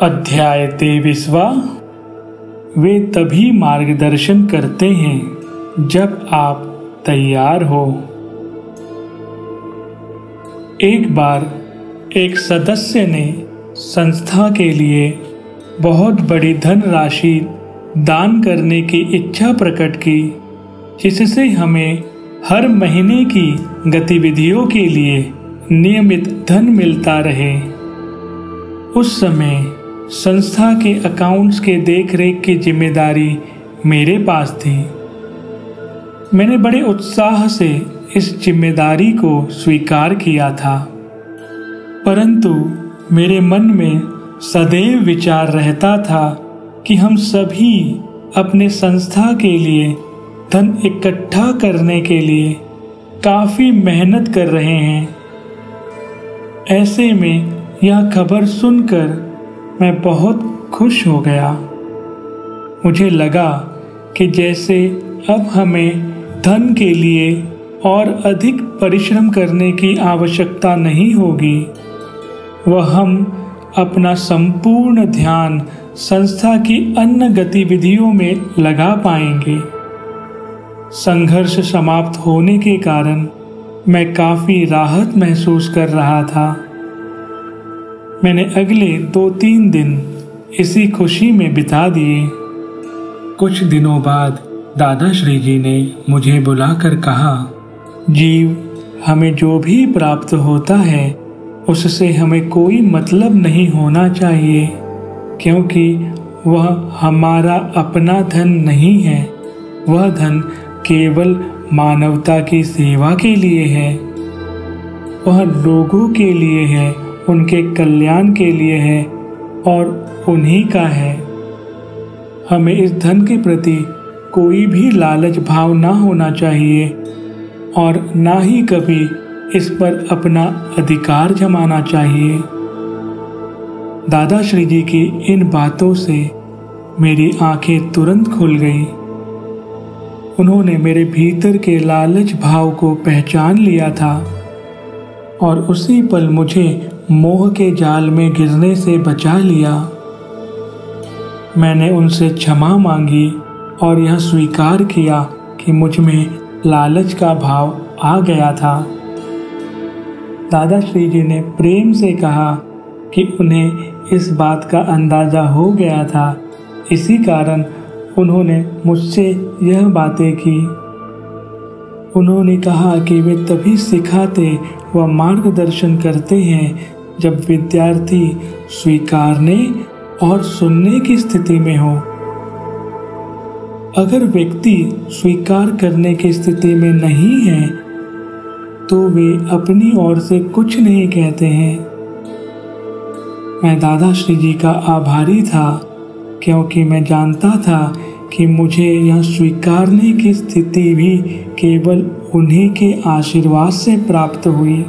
अध्याय 23वां। वे तभी मार्गदर्शन करते हैं जब आप तैयार हो। एक बार एक सदस्य ने संस्था के लिए बहुत बड़ी धनराशि दान करने की इच्छा प्रकट की, जिससे हमें हर महीने की गतिविधियों के लिए नियमित धन मिलता रहे। उस समय संस्था के अकाउंट्स के देखरेख की जिम्मेदारी मेरे पास थी। मैंने बड़े उत्साह से इस जिम्मेदारी को स्वीकार किया था, परंतु मेरे मन में सदैव विचार रहता था कि हम सभी अपने संस्था के लिए धन इकट्ठा करने के लिए काफी मेहनत कर रहे हैं। ऐसे में यह खबर सुनकर मैं बहुत खुश हो गया। मुझे लगा कि जैसे अब हमें धन के लिए और अधिक परिश्रम करने की आवश्यकता नहीं होगी, वह हम अपना संपूर्ण ध्यान संस्था की अन्य गतिविधियों में लगा पाएंगे। संघर्ष समाप्त होने के कारण मैं काफी राहत महसूस कर रहा था। मैंने अगले 2-3 दिन इसी खुशी में बिता दिए। कुछ दिनों बाद दादाश्री जी ने मुझे बुलाकर कहा, जीव, हमें जो भी प्राप्त होता है उससे हमें कोई मतलब नहीं होना चाहिए, क्योंकि वह हमारा अपना धन नहीं है। वह धन केवल मानवता की सेवा के लिए है। वह लोगों के लिए है, उनके कल्याण के लिए है और उन्हीं का है। हमें इस धन के प्रति कोई भी लालच भाव ना होना चाहिए और ना ही कभी इस पर अपना अधिकार जमाना चाहिए। दादाश्री जी की इन बातों से मेरी आंखें तुरंत खुल गईं। उन्होंने मेरे भीतर के लालच भाव को पहचान लिया था और उसी पल मुझे मोह के जाल में गिरने से बचा लिया। मैंने उनसे क्षमा मांगी और यह स्वीकार किया कि मुझ में लालच का भाव आ गया था। दादाश्री जी ने प्रेम से कहा कि उन्हें इस बात का अंदाजा हो गया था, इसी कारण उन्होंने मुझसे यह बातें की। उन्होंने कहा कि वे तभी सिखाते व मार्गदर्शन करते हैं जब विद्यार्थी स्वीकारने और सुनने की स्थिति में हो। अगर व्यक्ति स्वीकार करने की स्थिति में नहीं है तो वे अपनी ओर से कुछ नहीं कहते हैं। मैं दादाश्री जी का आभारी था, क्योंकि मैं जानता था कि मुझे यह स्वीकारने की स्थिति भी केवल उन्हीं के आशीर्वाद से प्राप्त हुई।